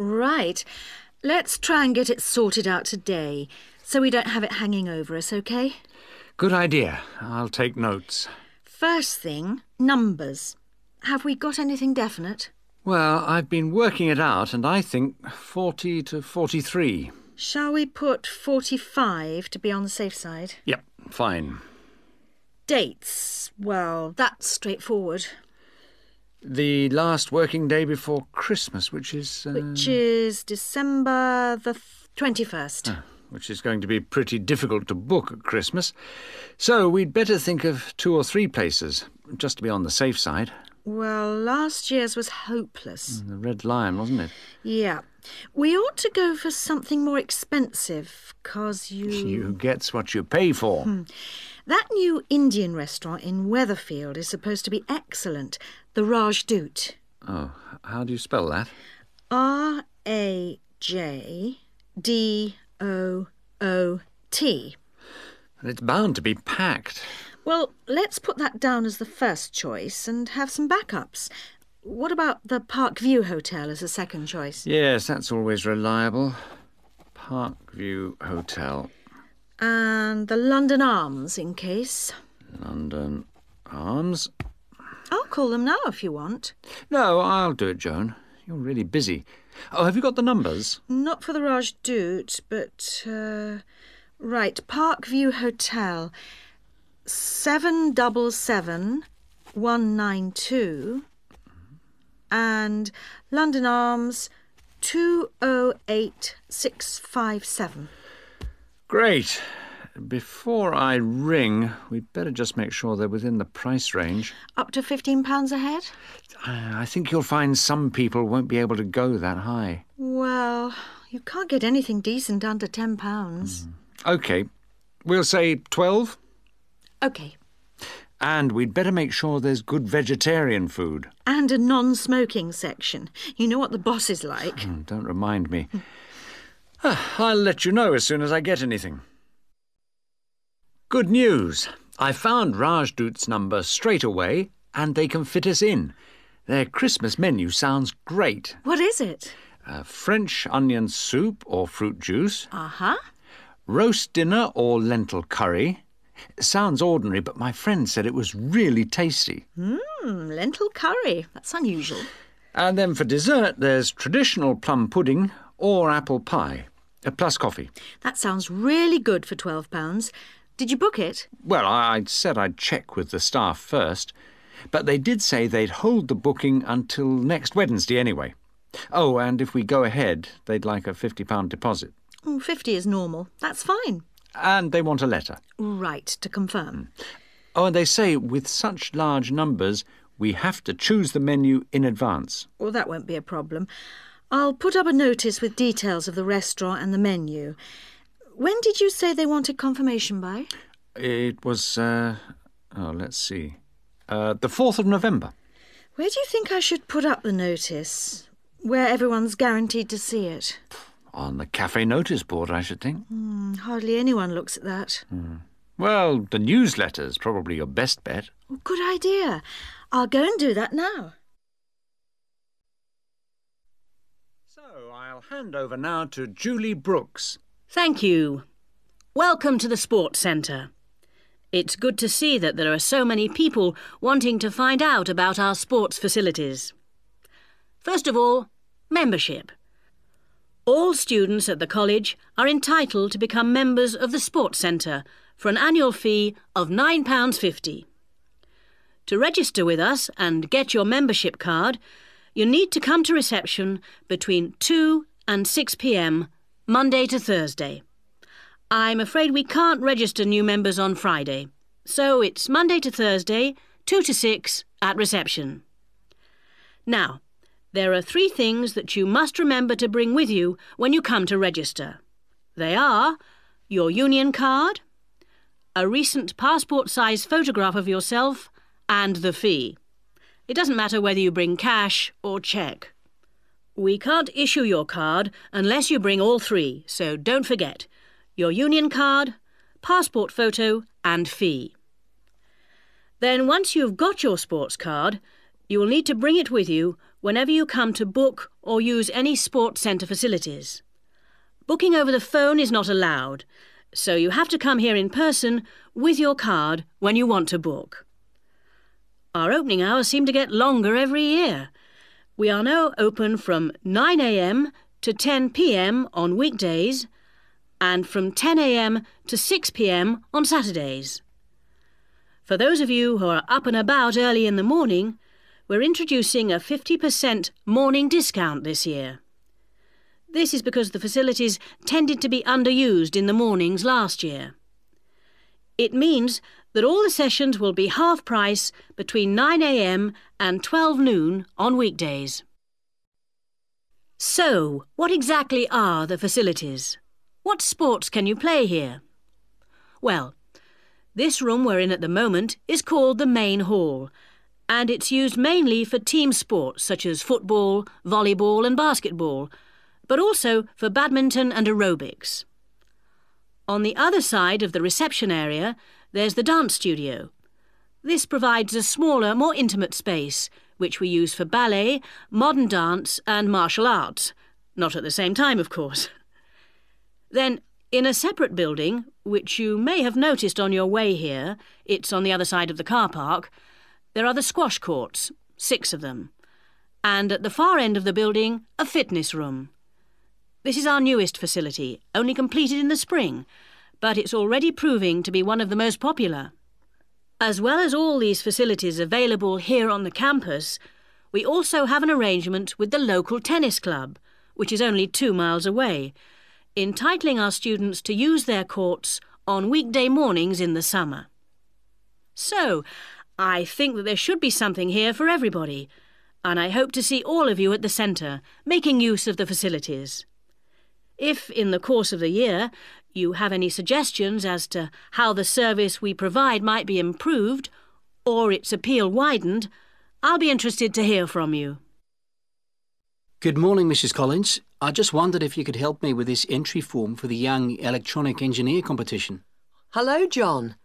Right. Let's try and get it sorted out today, so we don't have it hanging over us, OK? Good idea. I'll take notes. First thing, numbers. Have we got anything definite? Well, I've been working it out, and I think 40 to 43. Shall we put 45 to be on the safe side? Yep, fine. Dates. Well, that's straightforward. The last working day before Christmas, which is... Which is December the 21st. Which is going to be pretty difficult to book at Christmas. So we'd better think of 2 or 3 places, just to be on the safe side. Well, last year's was hopeless. The Red Lion, wasn't it? Yeah. We ought to go for something more expensive, 'cause You gets what you pay for. That new Indian restaurant in Weatherfield is supposed to be excellent. The Rajdoot. Oh, how do you spell that? Rajdoot. It's bound to be packed. Well, let's put that down as the first choice and have some backups. What about the Parkview Hotel as a second choice? Yes, that's always reliable. Parkview Hotel. And the London Arms, in case. London Arms. I'll call them now if you want. No, I'll do it, Joan. You're really busy. Oh, have you got the numbers? Not for the Rajdoot, but... right, Parkview Hotel. 777192 and London Arms 208657. Great. Before I ring, we'd better just make sure they're within the price range. Up to £15 a head? I think you'll find some people won't be able to go that high. Well, you can't get anything decent under £10. OK. We'll say 12. OK. And we'd better make sure there's good vegetarian food. And a non-smoking section. You know what the boss is like. Don't remind me. I'll let you know as soon as I get anything. Good news. I found Rajdoot's number straight away, and they can fit us in. Their Christmas menu sounds great. What is it? French onion soup or fruit juice. Uh-huh. Roast dinner or lentil curry. Sounds ordinary, but my friend said it was really tasty. Lentil curry. That's unusual. And then for dessert, there's traditional plum pudding or apple pie, plus coffee. That sounds really good for £12. Did you book it? Well, I said I'd check with the staff first, but they did say they'd hold the booking until next Wednesday anyway. Oh, and if we go ahead, they'd like a £50 deposit. 50 is normal. That's fine. And they want a letter. Right, to confirm. Oh, and they say with such large numbers, we have to choose the menu in advance. Well, that won't be a problem. I'll put up a notice with details of the restaurant and the menu. When did you say they wanted confirmation by? It was, let's see. The 4th of November. Where do you think I should put up the notice? Where everyone's guaranteed to see it? On the cafe notice board, I should think. Hardly anyone looks at that. Well, the newsletter's probably your best bet. Good idea. I'll go and do that now. So I'll hand over now to Julie Brooks. Thank you. Welcome to the Sports Centre. It's good to see that there are so many people wanting to find out about our sports facilities. First of all, membership. All students at the college are entitled to become members of the Sports Centre for an annual fee of £9.50. To register with us and get your membership card, you need to come to reception between 2 and 6 p.m, Monday to Thursday. I'm afraid we can't register new members on Friday, so it's Monday to Thursday, 2 to 6 at reception. Now, there are 3 things that you must remember to bring with you when you come to register. They are your union card, a recent passport-size photograph of yourself, and the fee. It doesn't matter whether you bring cash or cheque. We can't issue your card unless you bring all 3, so don't forget your union card, passport photo and fee. Then once you've got your sports card, You will need to bring it with you whenever you come to book or use any sports centre facilities. Booking over the phone is not allowed, so you have to come here in person with your card when you want to book. Our opening hours seem to get longer every year. We are now open from 9 a.m. to 10 p.m. on weekdays and from 10 a.m. to 6 p.m. on Saturdays. For those of you who are up and about early in the morning, we're introducing a 50% morning discount this year. This is because the facilities tended to be underused in the mornings last year. It means that all the sessions will be half price between 9 a.m. and 12 noon on weekdays. So, what exactly are the facilities? What sports can you play here? Well, this room we're in at the moment is called the main hall, and it's used mainly for team sports such as football, volleyball and basketball, but also for badminton and aerobics. On the other side of the reception area, there's the dance studio. This provides a smaller, more intimate space, which we use for ballet, modern dance and martial arts. Not at the same time, of course. Then, in a separate building, which you may have noticed on your way here, it's on the other side of the car park, there are the squash courts, 6 of them. And at the far end of the building, a fitness room. This is our newest facility, only completed in the spring, but it's already proving to be one of the most popular. As well as all these facilities available here on the campus, we also have an arrangement with the local tennis club, which is only 2 miles away, entitling our students to use their courts on weekday mornings in the summer. So, I think that there should be something here for everybody, and I hope to see all of you at the centre, making use of the facilities. If, in the course of the year, you have any suggestions as to how the service we provide might be improved, or its appeal widened, I'll be interested to hear from you. Good morning, Mrs. Collins. I just wondered if you could help me with this entry form for the Young Electronic Engineer competition. Hello, John.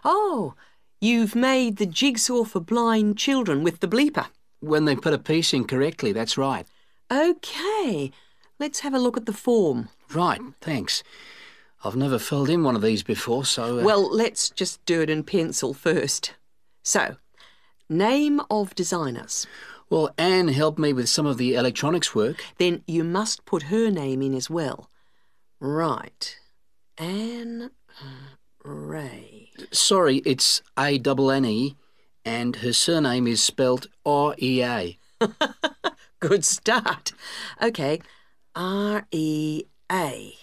Oh, you've made the jigsaw for blind children with the bleeper. When they put a piece in correctly, that's right. OK. Let's have a look at the form. Right, thanks. I've never filled in one of these before, so... Well, let's just do it in pencil first. So, name of designers. Well, Anne helped me with some of the electronics work. Then you must put her name in as well. Right. Anne Ray. Sorry, it's A-N-N-E, and her surname is spelt R-E-A. Good start. OK, R-E-A.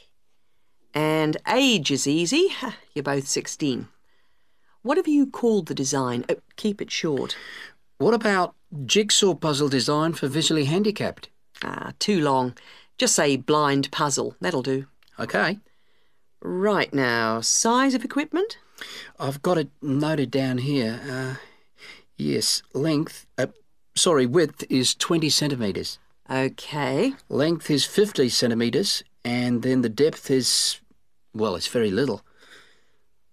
And age is easy. You're both 16. What have you called the design? Keep it short. What about jigsaw puzzle design for visually handicapped? Too long. Just say blind puzzle. That'll do. OK. Right now, size of equipment? I've got it noted down here. Yes, width is 20 centimetres. OK. Length is 50 centimetres, and then the depth is, well, it's very little.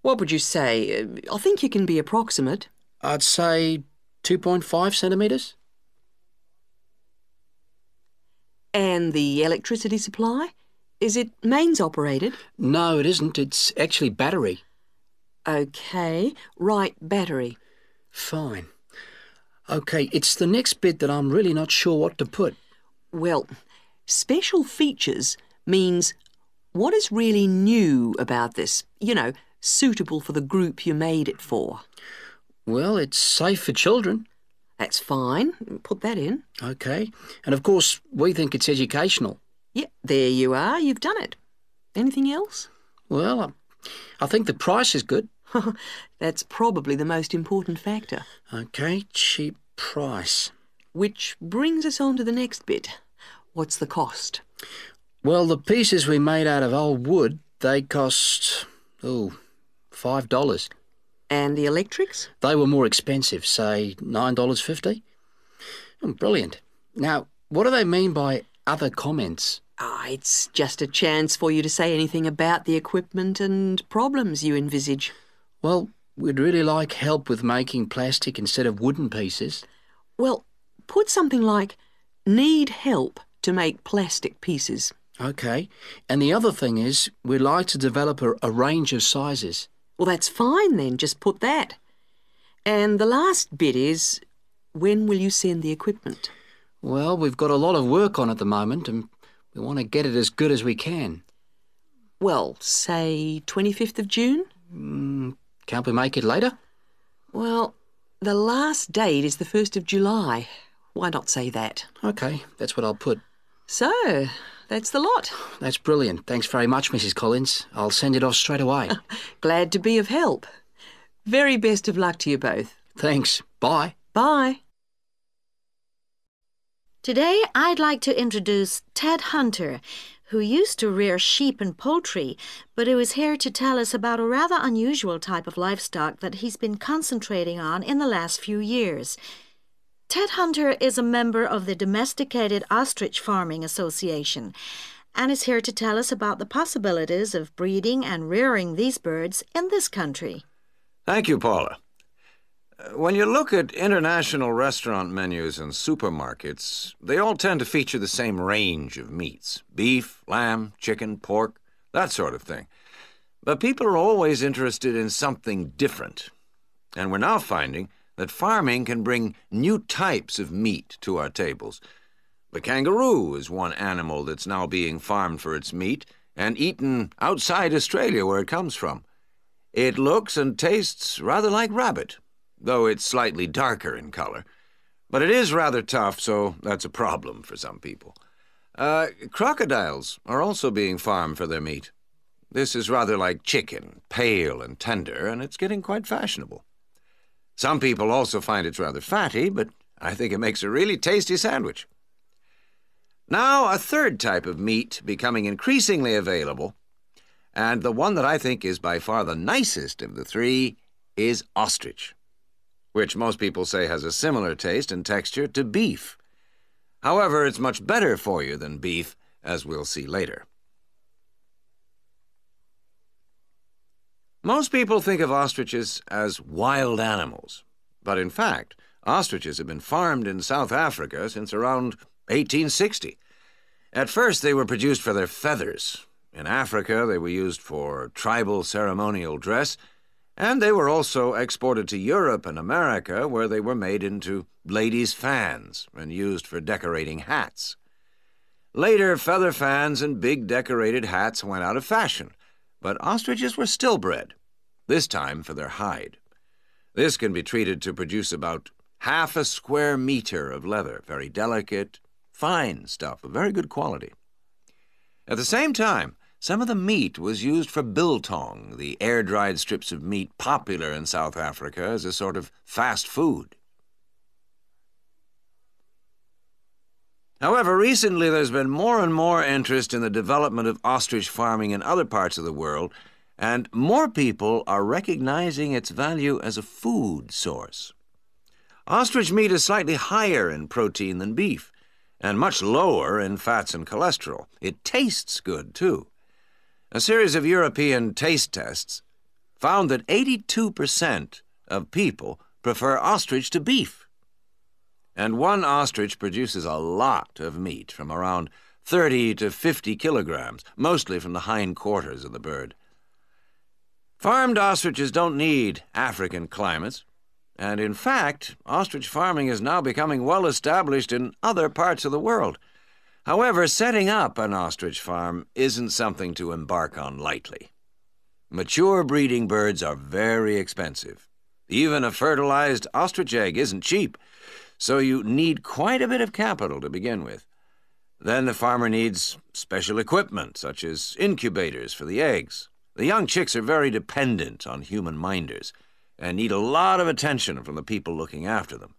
What would you say? I think you can be approximate. I'd say 2.5 centimetres. And the electricity supply? Is it mains operated? No, it isn't. It's actually battery. OK. Right, battery. Fine. OK, it's the next bit that I'm really not sure what to put. Well, special features means what is really new about this? You know, suitable for the group you made it for. Well, it's safe for children. That's fine. Put that in. OK. And of course, we think it's educational. Yeah, there you are. You've done it. Anything else? Well, I think the price is good. That's probably the most important factor. OK, cheap price. Which brings us on to the next bit. What's the cost? Well, the pieces we made out of old wood, they cost, $5. And the electrics? They were more expensive, say $9.50. Brilliant. Now, what do they mean by other comments? It's just a chance for you to say anything about the equipment and problems you envisage. Well, we'd really like help with making plastic instead of wooden pieces. Well, put something like, need help to make plastic pieces. OK. And the other thing is, we'd like to develop a range of sizes. Well, that's fine then, just put that. And the last bit is, when will you send the equipment? Well, we've got a lot of work on at the moment and we want to get it as good as we can. Well, say 25th of June? Can't we make it later? Well, the last date is the 1st of July. Why not say that? OK, that's what I'll put. So, that's the lot. That's brilliant. Thanks very much, Mrs. Collins. I'll send it off straight away. Glad to be of help. Very best of luck to you both. Thanks. Bye. Bye. Today, I'd like to introduce Ted Hunter, who used to rear sheep and poultry, but who is here to tell us about a rather unusual type of livestock that he's been concentrating on in the last few years. Ted Hunter is a member of the Domesticated Ostrich Farming Association and is here to tell us about the possibilities of breeding and rearing these birds in this country. Thank you, Paula. When you look at international restaurant menus and supermarkets, they all tend to feature the same range of meats: beef, lamb, chicken, pork, that sort of thing. But people are always interested in something different. And we're now finding that farming can bring new types of meat to our tables. The kangaroo is one animal that's now being farmed for its meat and eaten outside Australia where it comes from. It looks and tastes rather like rabbit, though it's slightly darker in color. But it is rather tough, so that's a problem for some people. Crocodiles are also being farmed for their meat. This is rather like chicken, pale and tender, and it's getting quite fashionable. Some people also find it's rather fatty, but I think it makes a really tasty sandwich. Now, a third type of meat becoming increasingly available, and the one that I think is by far the nicest of the three, is ostrich, which most people say has a similar taste and texture to beef. However, it's much better for you than beef, as we'll see later. Most people think of ostriches as wild animals, but in fact, ostriches have been farmed in South Africa since around 1860. At first, they were produced for their feathers. In Africa, they were used for tribal ceremonial dress, and they were also exported to Europe and America, where they were made into ladies' fans and used for decorating hats. Later, feather fans and big decorated hats went out of fashion, but ostriches were still bred, this time for their hide. This can be treated to produce about half a square meter of leather, very delicate, fine stuff of very good quality. At the same time, some of the meat was used for biltong, the air-dried strips of meat popular in South Africa as a sort of fast food. However, recently there's been more and more interest in the development of ostrich farming in other parts of the world, and more people are recognizing its value as a food source. Ostrich meat is slightly higher in protein than beef, and much lower in fats and cholesterol. It tastes good, too. A series of European taste tests found that 82% of people prefer ostrich to beef. And one ostrich produces a lot of meat, from around 30 to 50 kilograms, mostly from the hindquarters of the bird. Farmed ostriches don't need African climates, and in fact, ostrich farming is now becoming well established in other parts of the world. However, setting up an ostrich farm isn't something to embark on lightly. Mature breeding birds are very expensive. Even a fertilized ostrich egg isn't cheap, so you need quite a bit of capital to begin with. Then the farmer needs special equipment, such as incubators for the eggs. The young chicks are very dependent on human minders and need a lot of attention from the people looking after them.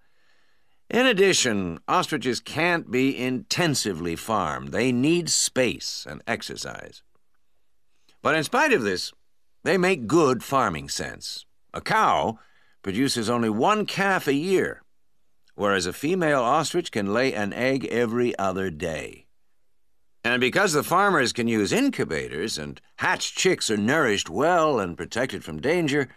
In addition, ostriches can't be intensively farmed. They need space and exercise. But in spite of this, they make good farming sense. A cow produces only one calf a year, whereas a female ostrich can lay an egg every other day. And because the farmers can use incubators and hatched chicks are nourished well and protected from danger,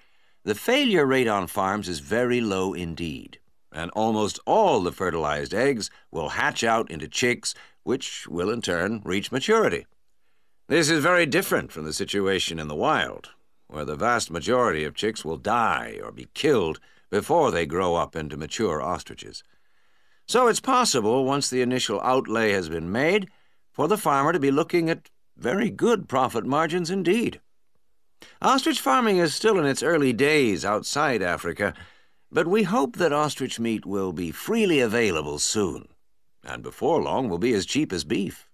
the failure rate on farms is very low indeed. and almost all the fertilized eggs will hatch out into chicks, which will in turn reach maturity. This is very different from the situation in the wild, where the vast majority of chicks will die or be killed before they grow up into mature ostriches. So it's possible, once the initial outlay has been made, for the farmer to be looking at very good profit margins indeed. Ostrich farming is still in its early days outside Africa, but we hope that ostrich meat will be freely available soon, and before long will be as cheap as beef.